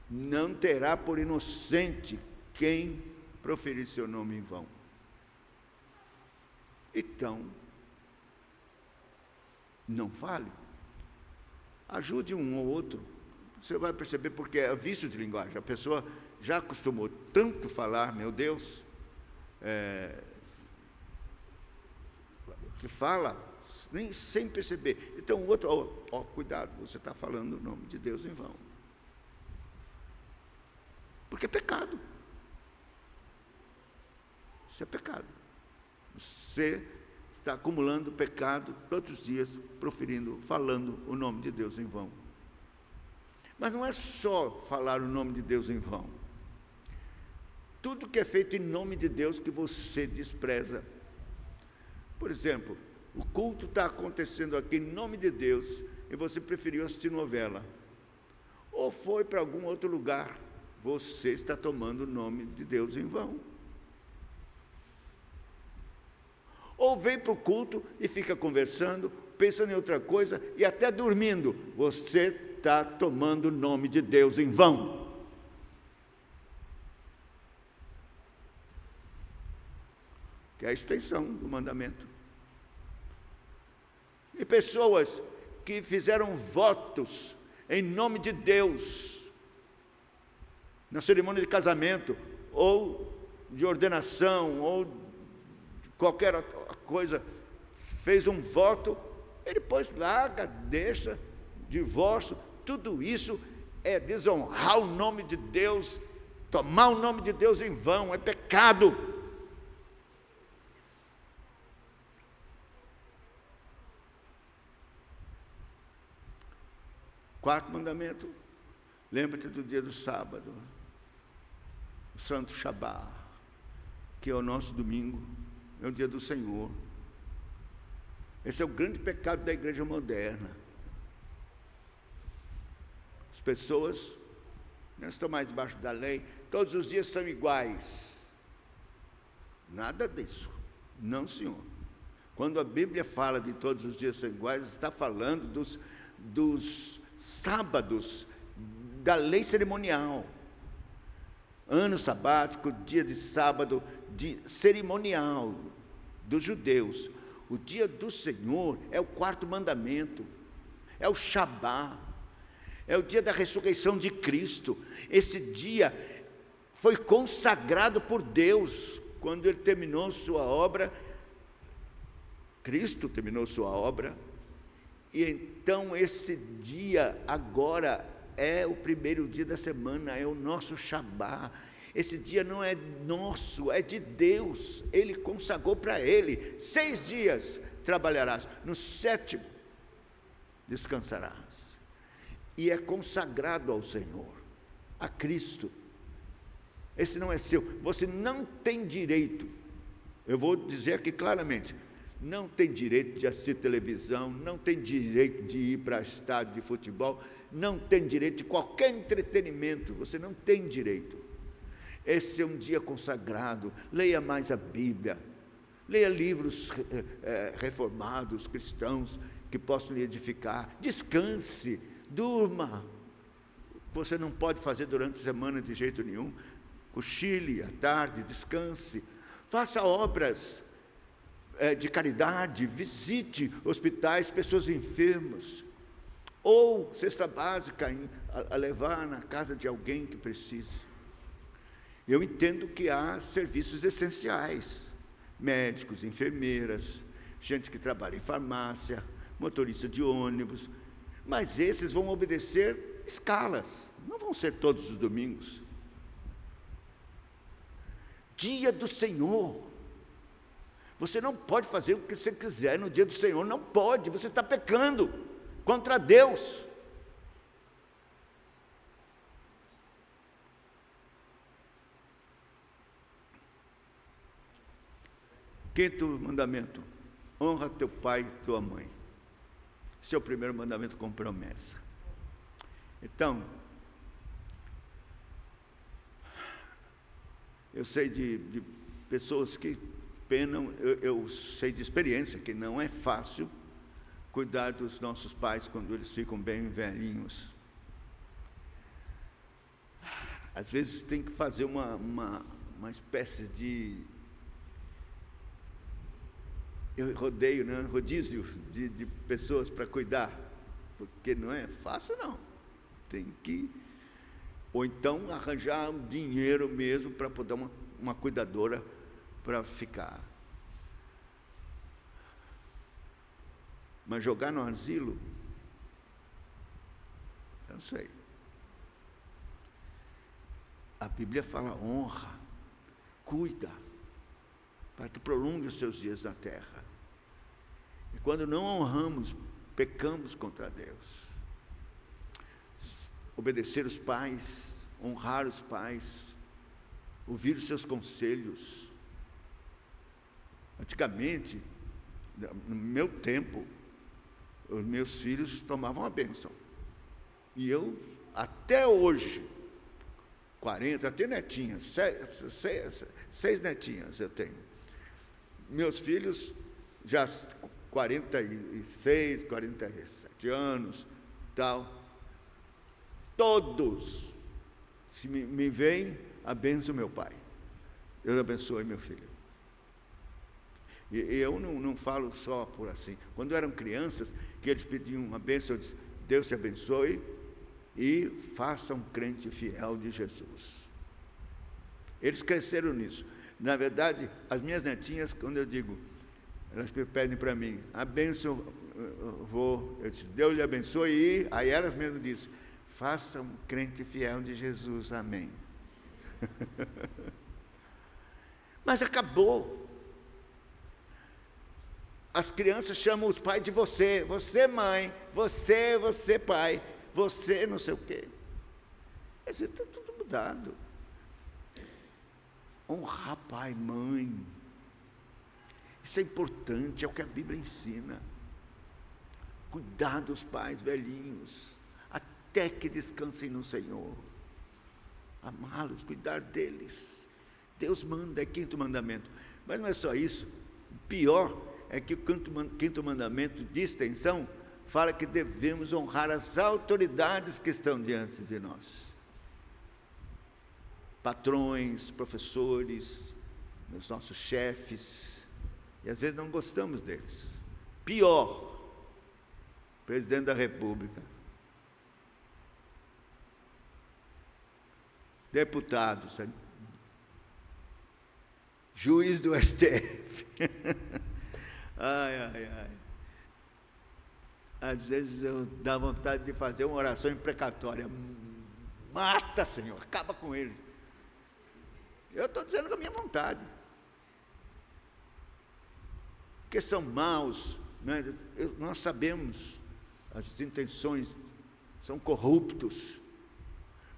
Não terá por inocente quem proferir seu nome em vão. Então, não fale. Ajude um ou outro. Você vai perceber porque é vício de linguagem. A pessoa já acostumou tanto falar, meu Deus, que fala nem sem perceber. Então o outro, cuidado, você está falando o nome de Deus em vão. Porque é pecado. Isso é pecado. Você está acumulando pecado todos os dias, falando o nome de Deus em vão. Mas não é só falar o nome de Deus em vão. Tudo que é feito em nome de Deus que você despreza. Por exemplo, o culto está acontecendo aqui em nome de Deus e você preferiu assistir novela. Ou foi para algum outro lugar, você está tomando o nome de Deus em vão. Ou vem para o culto e fica conversando, pensando em outra coisa e até dormindo. Você está tomando o nome de Deus em vão. Que é a extensão do mandamento. E pessoas que fizeram votos em nome de Deus, na cerimônia de casamento, ou de ordenação, ou de qualquer coisa, fez um voto, ele depois larga, deixa, divórcio. Tudo isso é desonrar o nome de Deus, tomar o nome de Deus em vão, é pecado. Quarto mandamento, lembra-te do dia do sábado, o Santo Shabá, que é o nosso domingo, é o dia do Senhor. Esse é o grande pecado da igreja moderna. As pessoas não estão mais debaixo da lei, todos os dias são iguais. Nada disso, não, senhor. Quando a Bíblia fala de todos os dias são iguais, está falando dos sábados da lei cerimonial. Ano sabático, dia de sábado, de cerimonial dos judeus. O dia do Senhor é o quarto mandamento, é o Shabá, é o dia da ressurreição de Cristo. Esse dia foi consagrado por Deus quando Ele terminou sua obra. Cristo terminou sua obra, e então esse dia agora é o primeiro dia da semana, é o nosso Shabá. Esse dia não é nosso, é de Deus. Ele consagrou para Ele. 6 dias trabalharás, no 7º descansarás. e é consagrado ao Senhor, a Cristo. Esse não é seu. Você não tem direito, eu vou dizer aqui claramente, não tem direito de assistir televisão, não tem direito de ir para estádio de futebol, não tem direito de qualquer entretenimento, você não tem direito. Esse é um dia consagrado. Leia mais a Bíblia, leia livros reformados, cristãos, que possam lhe edificar. Descanse, durma. Você não pode fazer durante a semana de jeito nenhum. Cochile à tarde, descanse. Faça obras de caridade, visite hospitais, pessoas enfermas, ou cesta básica a levar na casa de alguém que precise. Eu entendo que há serviços essenciais, médicos, enfermeiras, gente que trabalha em farmácia, motorista de ônibus, mas esses vão obedecer escalas, não vão ser todos os domingos. Dia do Senhor. Você não pode fazer o que você quiser no dia do Senhor, não pode, você está pecando contra Deus. Quinto mandamento: honra teu pai e tua mãe. Esse é o primeiro mandamento com promessa. Então, eu sei de pessoas que penam, eu sei de experiência que não é fácil cuidar dos nossos pais quando eles ficam bem velhinhos. Às vezes tem que fazer uma espécie de rodízio de pessoas para cuidar, porque não é fácil não. Tem que, ou então arranjar um dinheiro mesmo para poder uma cuidadora para ficar. Mas jogar no asilo, eu não sei. A Bíblia fala honra, cuida, para que prolongue os seus dias na terra. E quando não honramos, pecamos contra Deus. Obedecer os pais, honrar os pais, ouvir os seus conselhos. Antigamente, no meu tempo, os meus filhos tomavam a bênção. E eu, até hoje, 40, até netinhas, seis netinhas eu tenho. Meus filhos, já 46, 47 anos, tal, todos, se me veem, abençoe meu pai. Deus abençoe meu filho. E eu não falo só por assim. Quando eram crianças, que eles pediam uma bênção, eu disse: Deus te abençoe e faça um crente fiel de Jesus. Eles cresceram nisso. Na verdade, as minhas netinhas, quando eu digo, elas pedem para mim, a bênção, eu disse: Deus lhe abençoe, e aí elas mesmas dizem: faça um crente fiel de Jesus, amém. Mas acabou. As crianças chamam os pais de você, você mãe, você pai, você não sei o quê. Isso está tudo mudado. Honrar pai, mãe, isso é importante, é o que a Bíblia ensina. Cuidar dos pais velhinhos, até que descansem no Senhor. Amá-los, cuidar deles. Deus manda, é quinto mandamento. Mas não é só isso. O pior é que o quinto mandamento de extensão fala que devemos honrar as autoridades que estão diante de nós. Patrões, professores, os nossos chefes, e às vezes não gostamos deles. Pior, presidente da República, deputados, juiz do STF. Ai. Às vezes eu dá vontade de fazer uma oração imprecatória. Mata, Senhor, acaba com eles. Eu estou dizendo com a minha vontade. Porque são maus, né? Nós sabemos as intenções são corruptos.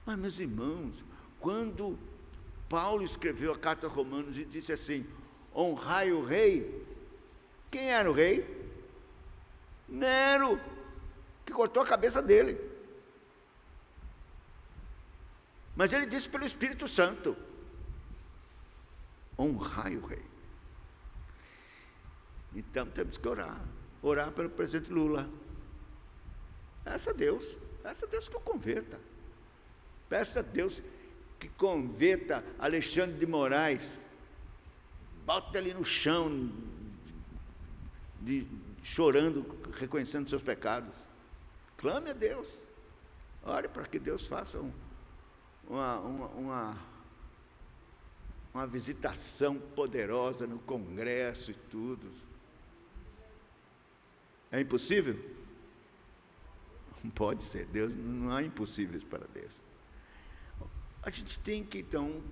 Mas, meus irmãos, quando Paulo escreveu a carta aos Romanos e disse assim: honrai o rei, quem era o rei? Nero, que cortou a cabeça dele. Mas ele disse pelo Espírito Santo: honrai o rei. Então temos que orar pelo presidente Lula. Peça a Deus que o converta. Peça a Deus que converta Alexandre de Moraes. Bota ele no chão, chorando, reconhecendo seus pecados. Clame a Deus. Ore para que Deus faça uma visitação poderosa no Congresso e tudo. É impossível? Não pode ser. Deus, não há impossíveis para Deus. A gente tem que, então,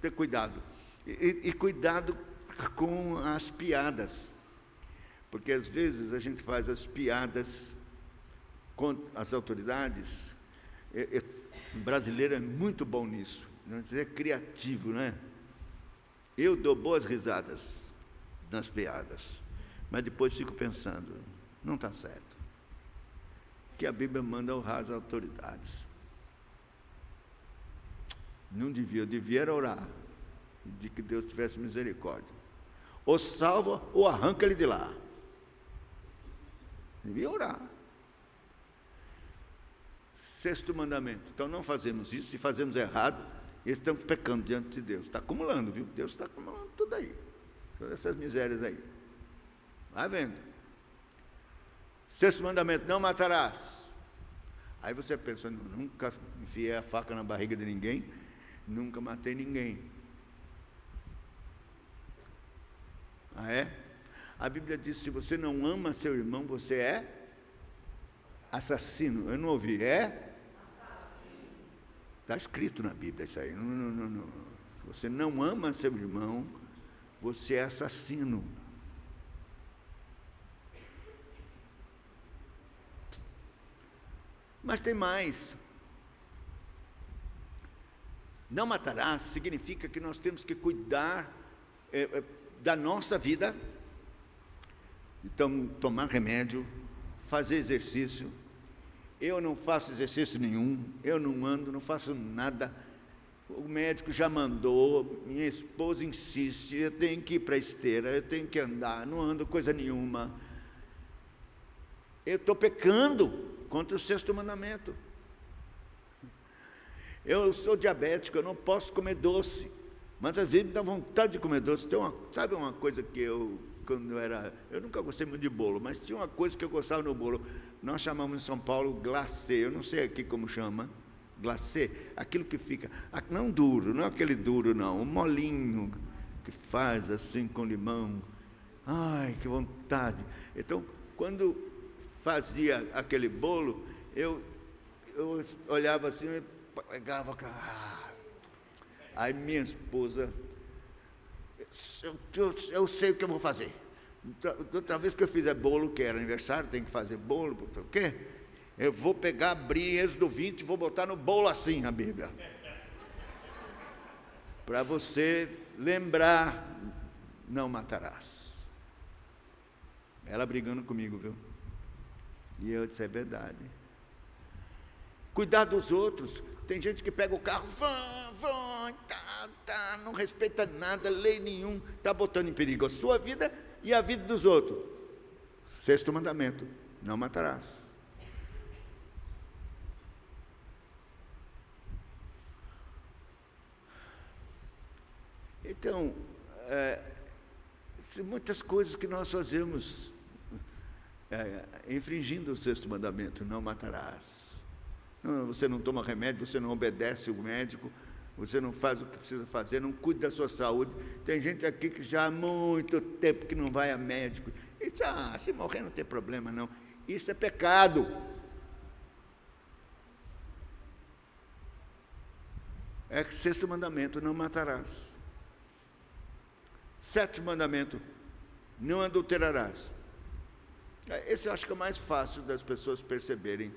ter cuidado. E cuidado com as piadas. Porque, às vezes, a gente faz as piadas com as autoridades. O brasileiro é muito bom nisso. É criativo, não é? Eu dou boas risadas nas piadas. Mas depois fico pensando, não está certo. Que a Bíblia manda honrar as autoridades. Não devia, eu devia orar, de que Deus tivesse misericórdia. Ou salva, ou arranca ele de lá. Devia orar. Sexto mandamento. Então não fazemos isso, se fazemos errado, estamos pecando diante de Deus. Está acumulando, viu? Deus está acumulando tudo aí. Todas essas misérias aí. Vai vendo. Sexto mandamento, não matarás. Aí você pensa, nunca enfiei a faca na barriga de ninguém, nunca matei ninguém. Ah, é? A Bíblia diz, se você não ama seu irmão, você é assassino. Eu não ouvi, é? Está escrito na Bíblia isso aí. Não. Se você não ama seu irmão, você é assassino. Mas tem mais. Não matarás significa que nós temos que cuidar da nossa vida. Então, tomar remédio, fazer exercício. Eu não faço exercício nenhum, eu não ando, não faço nada. O médico já mandou, minha esposa insiste, eu tenho que ir para a esteira, eu tenho que andar, não ando coisa nenhuma. Eu estou pecando contra o sexto mandamento. Eu sou diabético, eu não posso comer doce, mas às vezes me dá vontade de comer doce. Sabe uma coisa que quando eu nunca gostei muito de bolo, mas tinha uma coisa que eu gostava no bolo. Nós chamamos em São Paulo glacê, eu não sei aqui como chama, glacê, aquilo que fica, não duro, não é aquele duro não, um molinho que faz assim com limão. Ai, que vontade. Então, quando fazia aquele bolo, eu olhava assim, e pegava, aí minha esposa, eu sei o que eu vou fazer. Outra vez que eu fizer bolo, que era aniversário, tem que fazer bolo, o quê? Eu vou pegar, abrir Êxodo 20 e vou botar no bolo assim a Bíblia. Para você lembrar, não matarás. Ela brigando comigo, viu? E eu disse, é verdade. Cuidar dos outros. Tem gente que pega o carro, não respeita nada, lei nenhum, está botando em perigo a sua vida e a vida dos outros. Sexto mandamento, não matarás. Então, muitas coisas que nós fazemos infringindo o sexto mandamento, não matarás. Não, você não toma remédio, você não obedece o médico, você não faz o que precisa fazer, não cuida da sua saúde. Tem gente aqui que já há muito tempo que não vai a médico. E diz, se morrer não tem problema não. Isso é pecado. É o sexto mandamento, não matarás. Sétimo mandamento, não adulterarás. Esse eu acho que é o mais fácil das pessoas perceberem.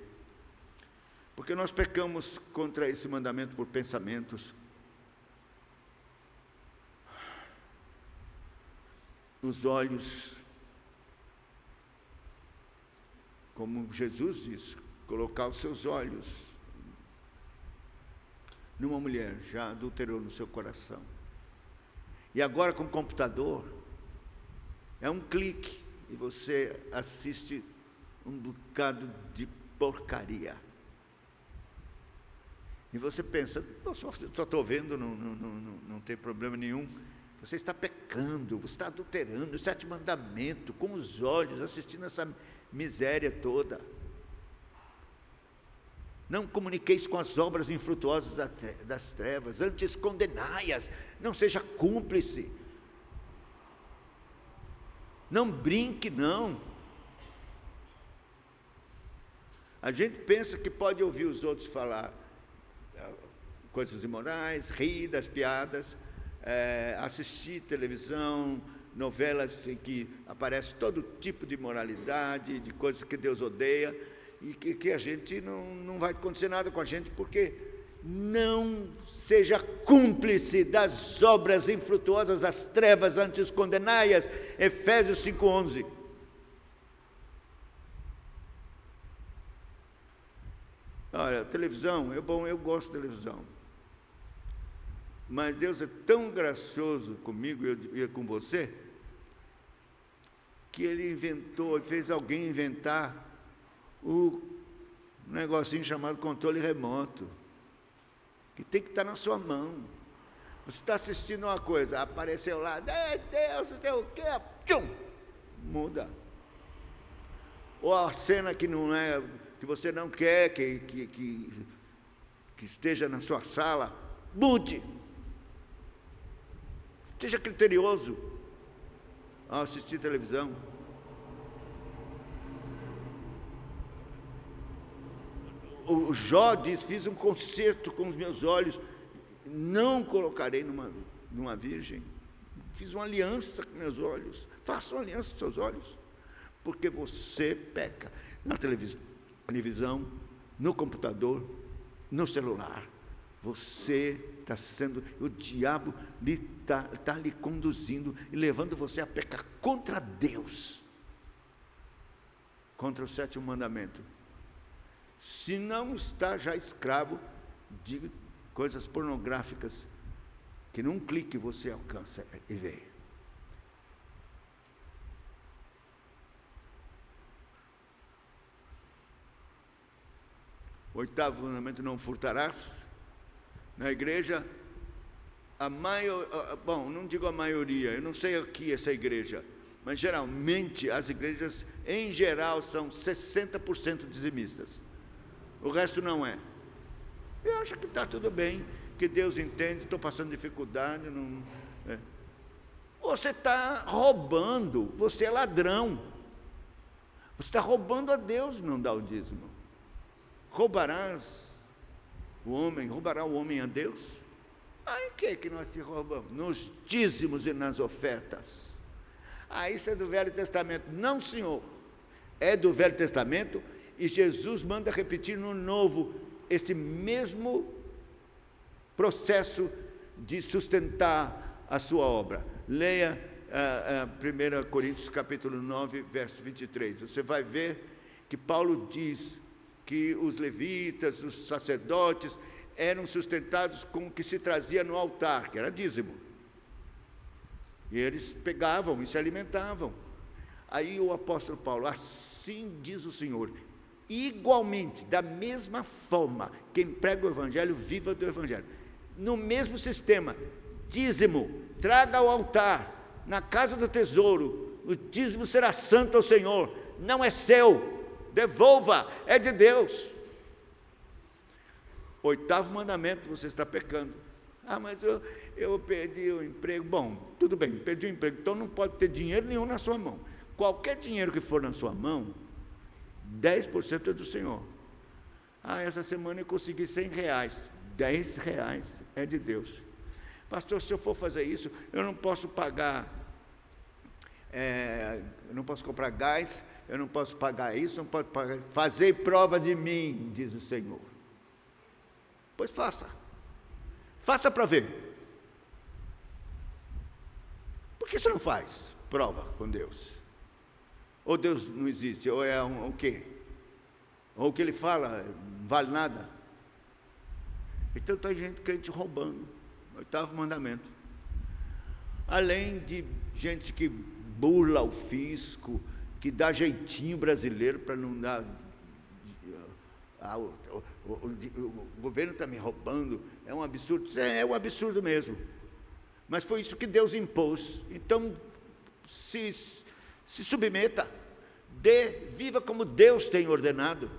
Porque nós pecamos contra esse mandamento por pensamentos. Os olhos, como Jesus diz, colocar os seus olhos numa mulher, já adulterou no seu coração. E agora com o computador, é um clique e você assiste um bocado de porcaria. E você pensa, só estou vendo, não tem problema nenhum. Você está pecando, você está adulterando o 7º mandamento com os olhos, assistindo essa miséria toda. Não comuniqueis com as obras infrutuosas das trevas, antes condenai-as, não seja cúmplice. Não brinque, não. A gente pensa que pode ouvir os outros falar coisas imorais, rir das piadas, assistir televisão, novelas em que aparece todo tipo de imoralidade, de coisas que Deus odeia, e que a gente não vai acontecer nada com a gente, porque não seja cúmplice das obras infrutuosas das trevas, antes condenai-as. Efésios 5:11. Olha, televisão é bom, eu gosto de televisão. Mas Deus é tão gracioso comigo e com você, que Ele fez alguém inventar o negocinho chamado controle remoto, que tem que estar na sua mão. Você está assistindo uma coisa, apareceu lá, Deus, não sei o quê, tchum, muda. Ou a cena que não é, que você não quer que esteja na sua sala, mude. Seja criterioso ao assistir televisão. O Jó diz, fiz um concerto com os meus olhos, não colocarei numa virgem. Fiz uma aliança com meus olhos. Faça uma aliança com seus olhos, porque você peca na televisão, no computador, no celular. Você está sendo, o diabo está lhe conduzindo e levando você a pecar contra Deus, contra o 7º mandamento. Se não está já escravo de coisas pornográficas, que num clique você alcança e vê. O 8º mandamento, não furtarás. Na igreja, bom, não digo a maioria, eu não sei aqui essa igreja, mas geralmente as igrejas, em geral, são 60% dizimistas. O resto não é. Eu acho que está tudo bem, que Deus entende, estou passando dificuldade. Você está roubando, você é ladrão. Você está roubando a Deus, não dá o dízimo. Roubará o homem a Deus? Em que nós te roubamos? Nos dízimos e nas ofertas. Isso é do Velho Testamento. Não, senhor. É do Velho Testamento, e Jesus manda repetir no Novo este mesmo processo de sustentar a sua obra. Leia 1 Coríntios capítulo 9, verso 23. Você vai ver que Paulo diz que os levitas, os sacerdotes, eram sustentados com o que se trazia no altar, que era dízimo. E eles pegavam e se alimentavam. Aí o apóstolo Paulo, assim diz o Senhor, igualmente, da mesma forma, quem prega o Evangelho, viva do Evangelho. No mesmo sistema, dízimo, traga ao altar, na casa do tesouro, o dízimo será santo ao Senhor, não é seu, devolva, é de Deus. 8º mandamento, você está pecando. Mas eu perdi o emprego. Bom, tudo bem, perdi o emprego, então não pode ter dinheiro nenhum na sua mão. Qualquer dinheiro que for na sua mão, 10% é do Senhor. Essa semana eu consegui R$100, R$10 é de Deus. Pastor, se eu for fazer isso, eu não posso pagar, eu não posso comprar gás, eu não posso pagar isso, não posso pagar. Fazei prova de mim, diz o Senhor. Pois faça. Faça para ver. Por que você não faz? Prova com Deus. Ou Deus não existe, ou é o quê? Ou o que ele fala não vale nada. Então tem gente crente roubando o 8º mandamento. Além de gente que burla o fisco, que dá jeitinho brasileiro para não dar. O governo está me roubando, é um absurdo. É um absurdo mesmo. Mas foi isso que Deus impôs. Então, se submeta, viva como Deus tem ordenado.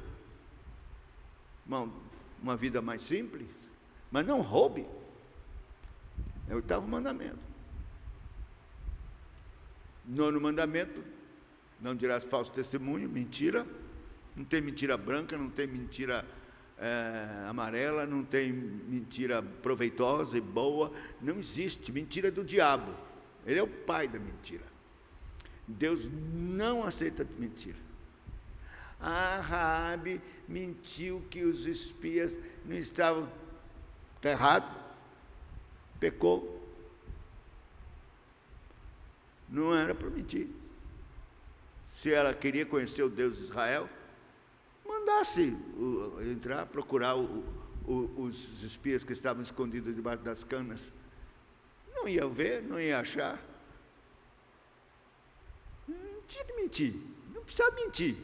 Uma vida mais simples, mas não roube. É o 8º mandamento. 9º mandamento, não dirás falso testemunho, mentira. Não tem mentira branca, não tem mentira amarela, não tem mentira proveitosa e boa. Não existe. Mentira é do diabo. Ele é o pai da mentira. Deus não aceita mentira. Raabe mentiu que os espias não estavam. Está errado. Pecou. Não era para mentir. Se ela queria conhecer o Deus de Israel, mandasse entrar, procurar os espias que estavam escondidos debaixo das canas. Não ia ver, não ia achar. Não tinha que mentir, não precisava mentir.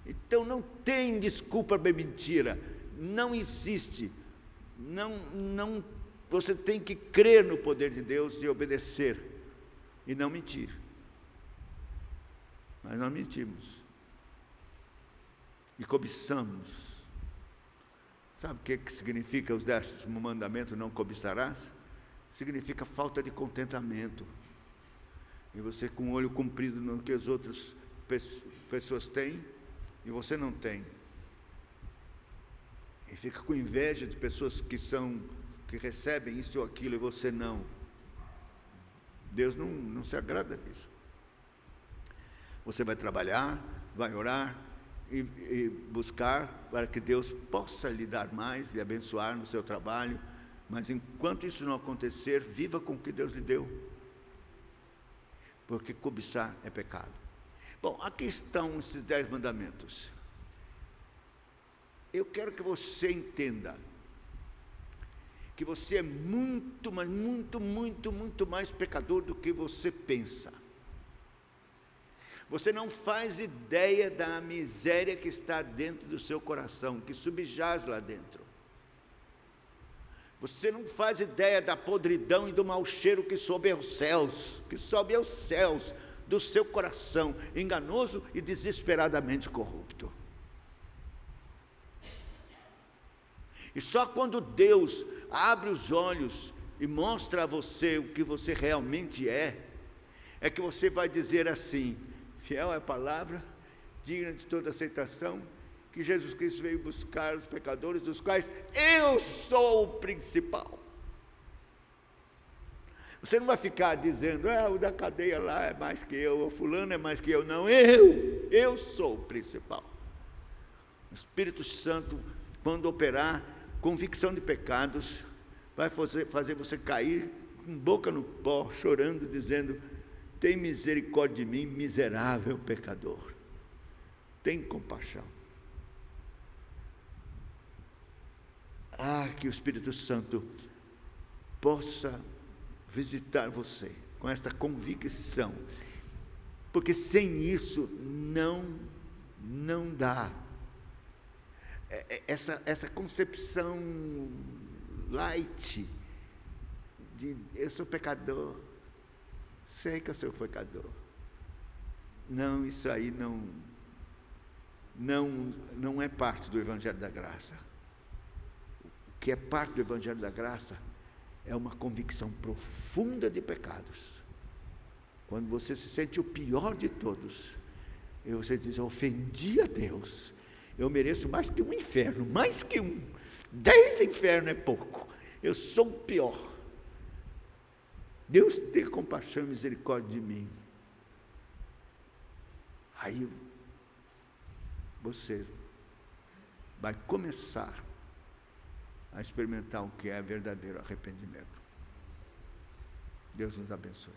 Então não tem desculpa para mentira, não existe. Você tem que crer no poder de Deus e obedecer, e não mentir. Mas nós mentimos. E cobiçamos. Sabe o que significa os 10º mandamento, não cobiçarás? Significa falta de contentamento. E você com o olho comprido no que as outras pessoas têm, e você não tem. E fica com inveja de pessoas que recebem isso ou aquilo, e você não. Deus não se agrada disso. Você vai trabalhar, vai orar, e buscar para que Deus possa lhe dar mais, lhe abençoar no seu trabalho, mas enquanto isso não acontecer, viva com o que Deus lhe deu, porque cobiçar é pecado. Bom, aqui estão esses 10 mandamentos. Eu quero que você entenda que você é muito, mas muito, muito, muito mais pecador do que você pensa. Você não faz ideia da miséria que está dentro do seu coração, que subjaz lá dentro. Você não faz ideia da podridão e do mau cheiro que sobe aos céus, do seu coração, enganoso e desesperadamente corrupto. E só quando Deus abre os olhos e mostra a você o que você realmente é que você vai dizer assim: fiel é a palavra, digna de toda aceitação, que Jesus Cristo veio buscar os pecadores, dos quais eu sou o principal. Você não vai ficar dizendo, o da cadeia lá é mais que eu, o fulano é mais que eu. Não, eu sou o principal. O Espírito Santo, quando operar convicção de pecados, vai fazer você cair com boca no pó, chorando, dizendo: tem misericórdia de mim, miserável pecador. Tem compaixão. Que o Espírito Santo possa visitar você com esta convicção, porque sem isso não dá. Essa concepção light de eu sou pecador, sei que eu sou pecador. Não, isso aí não é parte do Evangelho da Graça. O que é parte do Evangelho da Graça é uma convicção profunda de pecados. Quando você se sente o pior de todos, e você diz: eu ofendi a Deus, eu mereço mais que um inferno, mais que 10 infernos é pouco, eu sou o pior. Deus tem compaixão e misericórdia de mim. Aí você vai começar a experimentar o que é verdadeiro arrependimento. Deus nos abençoe.